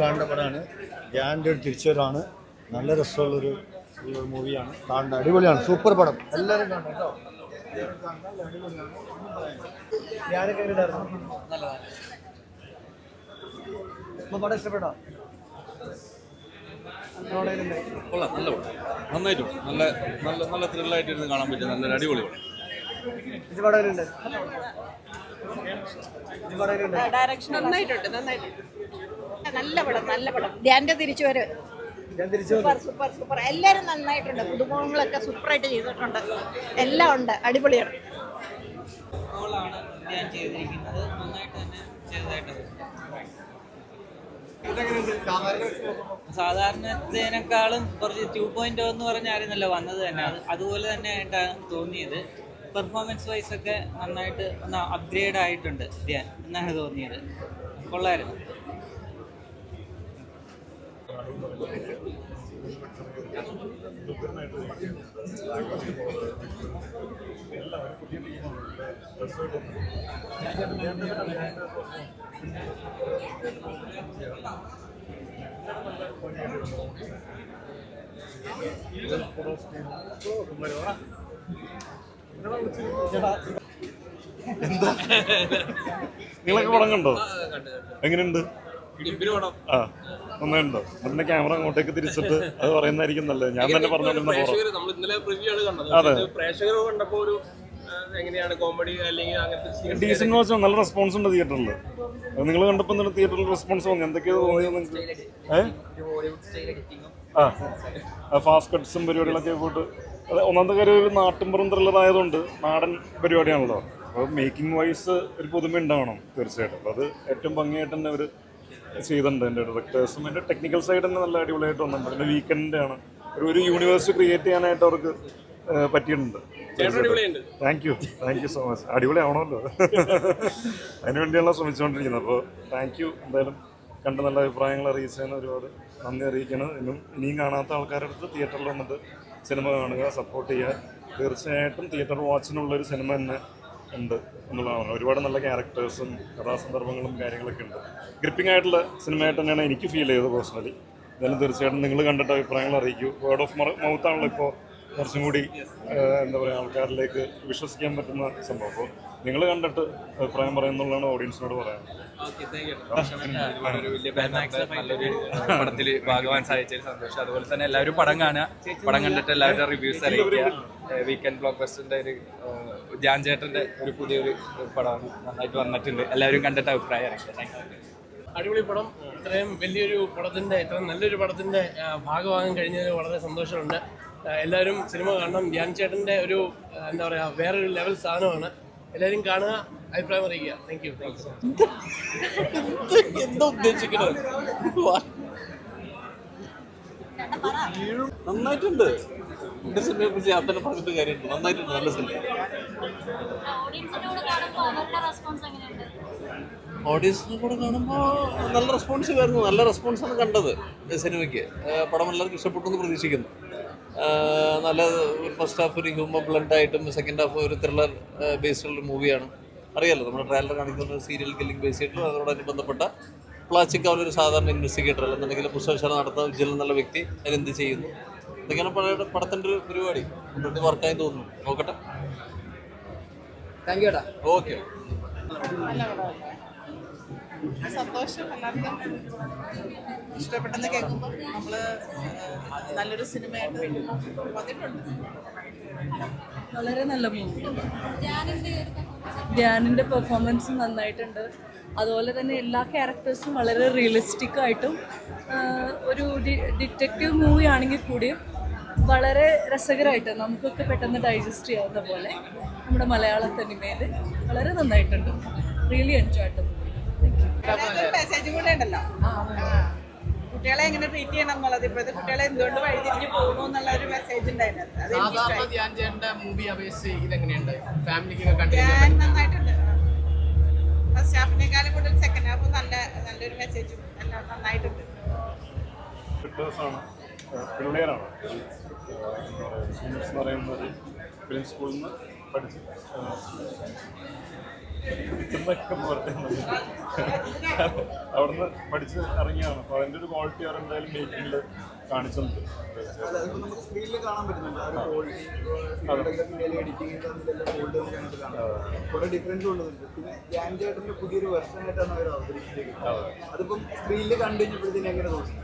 കാണേണ്ട പടമാണ്. ധ്യാൻ്റെ ഒരു തിരിച്ചുവരവാണ്. നല്ല രസമുള്ളൊരു മൂവിയാണ്. കാണേണ്ട അടിപൊളിയാണ്. സൂപ്പർ പടം. എല്ലാവരും കാണണം കേട്ടോ. പടം ഇഷ്ടപ്പെട്ടോ? കൊള്ളാം, നല്ല പടം, നന്നായിട്ടും നല്ല നല്ല നല്ല ത്രില്ലായിട്ടിരുന്ന് കാണാൻ പറ്റും. നല്ലൊരു അടിപൊളി പടം. ഡയറക്ഷൻ നന്നായിട്ടുണ്ട്, നന്നായിട്ടുണ്ട്. നല്ല പടം, നല്ല പടം. ധ്യാന്റെ തിരിച്ചുവരവ് സൂപ്പർ സൂപ്പർ സൂപ്പർ. എല്ലാവരും നന്നായിട്ടുണ്ട്. പുതുമുഖങ്ങളൊക്കെ സൂപ്പറായിട്ട് ചെയ്തിട്ടുണ്ട്. എല്ലാം ഉണ്ട്, അടിപൊളിയാണ്. ധ്യാൻ ചെയ്തിരിക്കുന്നത് നന്നായിട്ട് തന്നെ ചെയ്തതായിട്ട് സാധാരണത്തേനേക്കാളും കുറച്ച് 2.0 എന്ന് പറഞ്ഞായിരുന്നല്ലോ വന്നത് തന്നെ. അതുപോലെ തന്നെ ആയിട്ടാണ് തോന്നിയത്. പെർഫോമൻസ് വൈസ് ഒക്കെ നന്നായിട്ട് ഒന്ന് അപ്ഗ്രേഡ് ആയിട്ടുണ്ട് ധ്യാൻ എന്നാണ് തോന്നിയത്. കൊള്ളായിരുന്നു. എന്താ നിങ്ങളൊക്കെ പടം കണ്ടോ? എങ്ങനെയുണ്ട്? ആ, നന്നായിട്ടുണ്ടോ? അതിന്റെ ക്യാമറ അങ്ങോട്ടേക്ക് തിരിച്ചിട്ട് അത് പറയുന്നതായിരിക്കും നല്ലത്. ഞാൻ തന്നെ പറഞ്ഞോണ്ടിരുന്ന അതെ, ഡീസന്റ് വാച്ച്. നല്ല റെസ്പോൺസ് ഉണ്ട് തിയേറ്ററിൽ. നിങ്ങൾ കണ്ടപ്പോൾ എന്താണ് തിയേറ്ററിൽ റെസ്പോൺസ് തോന്നി? എന്തൊക്കെയാണ് തോന്നിയത് നിങ്ങൾക്ക്? ഫാസ്റ്റ് കട്ട്സും പരിപാടികളൊക്കെ പോയിട്ട് ഒന്നാമത്തെ കാര്യം ഒരു നാട്ടിൻപുറം ത്രില്ലർ ആയതുകൊണ്ട് നാടൻ പരിപാടിയാണല്ലോ. അപ്പോൾ മേക്കിംഗ് വൈസ് ഒരു പുതുമ ഉണ്ടാവണം തീർച്ചയായിട്ടും. അപ്പോൾ അത് ഏറ്റവും ഭംഗിയായിട്ട് തന്നെ അവർ ചെയ്തിട്ടുണ്ട്. എൻ്റെ ഡയറക്ടേഴ്സും എൻ്റെ ടെക്നിക്കൽ സൈഡ് തന്നെ നല്ല അടിപൊളിയായിട്ട് വന്നിട്ടുണ്ട്. പിന്നെ വീക്കെൻഡ് ആണ് ഒരു യൂണിവേഴ്സ് ക്രിയേറ്റ് ചെയ്യാനായിട്ട് അവർക്ക് പറ്റിയിട്ടുണ്ട്. Thank you so much. അടിപൊളി ആവണമല്ലോ, അതിനുവേണ്ടിയാണ് ശ്രമിച്ചുകൊണ്ടിരിക്കുന്നത്. അപ്പോൾ താങ്ക് യു. എന്തായാലും കണ്ട് നല്ല അഭിപ്രായങ്ങൾ അറിയിച്ചതിന് ഒരുപാട് നന്ദി അറിയിക്കണം. ഇനിയും കാണാത്ത ആൾക്കാരുടെ അടുത്ത് തിയേറ്ററിൽ വന്നിട്ട് സിനിമ കാണുക, സപ്പോർട്ട് ചെയ്യുക. തീർച്ചയായിട്ടും തിയേറ്റർ വാച്ചിനുള്ളൊരു സിനിമ തന്നെ ഉണ്ട് എന്നുള്ളതാണ്. ഒരുപാട് നല്ല ക്യാരക്ടേഴ്സും കഥാസന്ദർഭങ്ങളും കാര്യങ്ങളൊക്കെ ഉണ്ട്. ഗ്രിപ്പിംഗ് ആയിട്ടുള്ള സിനിമയായിട്ട് തന്നെയാണ് എനിക്ക് ഫീൽ ചെയ്തത് പേഴ്സണലി. എന്തായാലും തീർച്ചയായിട്ടും നിങ്ങൾ കണ്ടിട്ട് അഭിപ്രായങ്ങൾ അറിയിക്കൂ. വേർഡ് ഓഫ് മൗത്താണല്ലോ ഇപ്പോൾ കുറച്ചും കൂടി എന്താ പറയുക ആൾക്കാരിലേക്ക് വിശ്വസിക്കാൻ പറ്റുന്ന സംഭവം. അപ്പോൾ നിങ്ങൾ കണ്ടിട്ട് അഭിപ്രായം പറയുന്നുള്ളതാണ് ഓഡിയൻസിനോട് പറയാനുള്ളത്. ഒരു വലിയ നല്ലൊരു പടത്തിൽ ഭാഗവാൻ സാധിച്ചതിൽ സന്തോഷം. അതുപോലെ തന്നെ എല്ലാവരും പടം കാണുക, പടം കണ്ടിട്ട് എല്ലാവരുടെ റിവ്യൂസ് അറിയിക്കുക. വീക്കെൻഡ് ബ്ലോക്ക് ബസ്റ്ററിന്റെ ഒരു ധ്യാൻ ചേട്ടന്റെ ഒരു പുതിയൊരു പടമാണ്, നന്നായിട്ട് വന്നിട്ടുണ്ട്. എല്ലാവരും കണ്ടിട്ട് അഭിപ്രായം അറിയിക്കുക. അടിപൊളി പടം. ഇത്രയും വലിയൊരു പടത്തിന്റെ, ഇത്രയും നല്ലൊരു പടത്തിന്റെ ഭാഗമാകാൻ കഴിഞ്ഞതിൽ വളരെ സന്തോഷമുണ്ട്. എല്ലാവരും സിനിമ കാണണം. ധ്യാൻ ചേട്ടന്റെ ഒരു എന്താ പറയുക വേറൊരു ലെവൽ സാധനമാണ്. എല്ലാവരും കാണുക, അഭിപ്രായം അറിയിക്കുക. Thank you. എന്താ ഉദ്ദേശിക്കണത്? നന്നായിട്ടുണ്ട്. എന്റെ സിനിമയെ കുറിച്ച് ഞാൻ തന്നെ പറഞ്ഞിട്ട് കാര്യമുണ്ട്. നന്നായിട്ടുണ്ട്, നല്ല സിനിമ. ഓഡിയൻസിനെ കൂടെ കാണുമ്പോൾ നല്ല റെസ്പോൺസ് വരുന്നു. നല്ല റെസ്പോൺസാണ് കണ്ടത് സിനിമയ്ക്ക്. പടം എല്ലാവർക്കും ഇഷ്ടപ്പെട്ടു എന്ന് പ്രതീക്ഷിക്കുന്നു. നല്ല ഫസ്റ്റ് ഹാഫ് ഒരു ഹ്യൂമർ ബ്ലണ്ടായിട്ടും സെക്കൻഡ് ഹാഫ് ഒരു ത്രില്ലർ ബേസ്ഡുള്ള മൂവിയാണ്. അറിയാലോ, നമ്മുടെ ട്രailer കാണിക്കുന്ന സീരിയൽ കില്ലിംഗ് ബേസ് ചെയ്തിട്ടുള്ള അതോടനുബന്ധം ബന്ധപ്പെട്ട പ്ലാസ്റ്റിക് അവരൊരു സാധാരണ ഇൻവെസ്റ്റിഗേറ്റർ അല്ലെന്നുണ്ടെങ്കിൽ പുസ്തകശാല നടത്തുന്ന വിജിലൻ എന്നുള്ള വ്യക്തി അതിനെന്ത് ചെയ്യുന്നു, ഇതൊക്കെയാണ് പടത്തിൻ്റെ ഒരു പരിപാടി. വർക്കായി തോന്നുന്നു. നോക്കട്ടെ. Thank you. ഓക്കെ. സന്തോഷം. എല്ലാവർക്കും ഇഷ്ടപ്പെട്ടെന്ന് കേൾക്കുമ്പോൾ നമ്മൾ നല്ലൊരു സിനിമയായിട്ട് വന്നിട്ടുണ്ട്. വളരെ നല്ല മൂവി. ധ്യാനിൻ്റെ പെർഫോമൻസ് നന്നായിട്ടുണ്ട്. അതുപോലെ തന്നെ എല്ലാ ക്യാരക്ടേഴ്സും വളരെ റിയലിസ്റ്റിക് ആയിട്ടും ഒരു ഡിറ്റക്റ്റീവ് മൂവി ആണെങ്കിൽ കൂടിയും വളരെ രസകരമായിട്ട് നമുക്കൊക്കെ പെട്ടെന്ന് ഡൈജസ്റ്റ് ചെയ്യാവുന്ന പോലെ നമ്മുടെ മലയാള സിനിമയിൽ വളരെ നന്നായിട്ടുണ്ട്. റിയലി എൻജോയ് ചെയ്തു. മെസ്സേജ് കൂടെ ഉണ്ടല്ലോ, കുട്ടികളെ എങ്ങനെ ട്രീറ്റ് ചെയ്യണം എന്നുള്ളത്. ഇപ്പോഴത്തെ കുട്ടികളെ എന്തുകൊണ്ട് വഴിതിരിഞ്ഞ് പോകുന്നു എന്നുള്ള ഒരു മെസ്സേജ് ഉണ്ടായിരുന്നു. നന്നായിട്ടുണ്ട്. ഫസ്റ്റ് ഹാഫിനേക്കാളും കൂടുതൽ സെക്കൻഡ് ഹാഫ് നല്ലൊരു മെസ്സേജും എല്ലാം നന്നായിട്ടുണ്ട്. പിള്ളേരാണ് പറയുന്നത് ഫിലിം സ്കൂളിൽ നിന്ന് പഠിച്ച് കിട്ടുന്നൊക്കെ പോരട്ടെ അവിടുന്ന് പഠിച്ച് ഇറങ്ങിയാണ്. അപ്പോൾ അതിൻ്റെ ഒരു ക്വാളിറ്റി അവർ എന്തായാലും മേക്കിങ്ങിൽ കാണിച്ചിട്ടുണ്ട്. സ്ക്രീനിൽ കാണാൻ പറ്റുന്നുണ്ട് ആ ഒരു ക്വാളിറ്റി, എഡിറ്റിംഗിൻ്റെ കുറെ ഡിഫറൻസ് കൊണ്ടുവരുന്നുണ്ട്. പിന്നെ ധ്യാൻ ചേട്ടൻ്റെ പുതിയൊരു വെർഷനായിട്ടാണ് അവർ അവതരിപ്പിച്ചേക്കുന്നത്. അതിപ്പം സ്ക്രീനിൽ കണ്ടു കഴിഞ്ഞപ്പോഴത്തേന് എങ്ങനെ തോന്നി?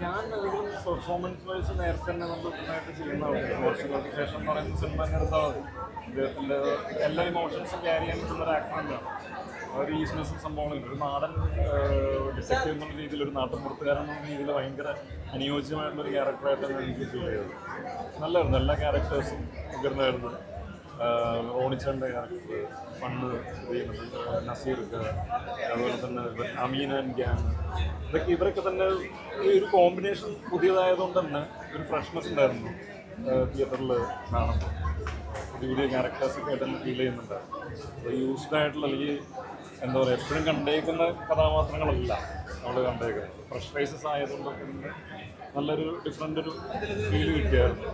ഞാൻ ഒരിക്കലും പെർഫോമൻസ് വൈസ് നേരത്തെ തന്നെ നമ്മൾ നന്നായിട്ട് ചെയ്യുന്ന വർഷങ്ങൾക്ക് ശേഷം എന്ന് പറയുന്ന സിനിമ തന്നെ എടുത്താൽ മതി. അദ്ദേഹത്തിൻ്റെ എല്ലാ ഇമോഷൻസും ക്യാരി ചെയ്യാൻ പറ്റുന്ന ഒരു ആക്ടറാണ്. ഒരു ഈസ്നെസ്സും സംഭവങ്ങളില്ല. ഒരു നാടൻ ഡിറ്റക്റ്റീവ് എന്നുള്ള രീതിയിൽ, ഒരു നാട്ടുമ്പുറത്തുകാരൻ എന്നുള്ള രീതിയിൽ ഭയങ്കര അനുയോജ്യമായിട്ടുള്ളൊരു ക്യാരക്ടറായിട്ടാണ് എനിക്ക് ഫീൽ ചെയ്തത്. നല്ലായിരുന്നു. എല്ലാ ക്യാരക്ടേഴ്സും ഉയർന്നായിരുന്നു. റോണിച്ചൻ്റെ ക്യാരക്ടർ, ഫണ്ട് ചെയ്യുന്നുണ്ട്, നസീർക്ക്, അതുപോലെ തന്നെ അമീൻ ആൻഡ് ഗ്യാങ്, ഇവരൊക്കെ തന്നെ ഒരു കോമ്പിനേഷൻ പുതിയതായതുകൊണ്ട് തന്നെ ഒരു ഫ്രഷ്നെസ് ഉണ്ടായിരുന്നു തിയേറ്ററിൽ കാണുമ്പോൾ. പുതിയ ക്യാരക്ടേഴ്സൊക്കെ ആയിട്ട് തന്നെ ഫീൽ ചെയ്യുന്നുണ്ട്. അപ്പോൾ യൂസ്ഡ് ആയിട്ടുള്ള, അല്ലെങ്കിൽ എന്താ പറയുക, എപ്പോഴും കണ്ടേക്കുന്ന കഥാപാത്രങ്ങളല്ല നമ്മൾ കണ്ടേക്കുന്നത്. ഫ്രഷ് ഫേസസ് ആയതുകൊണ്ടൊക്കെ നല്ലൊരു ഡിഫറെൻ്റ് ഒരു ഫീൽ കിട്ടിയായിരുന്നു.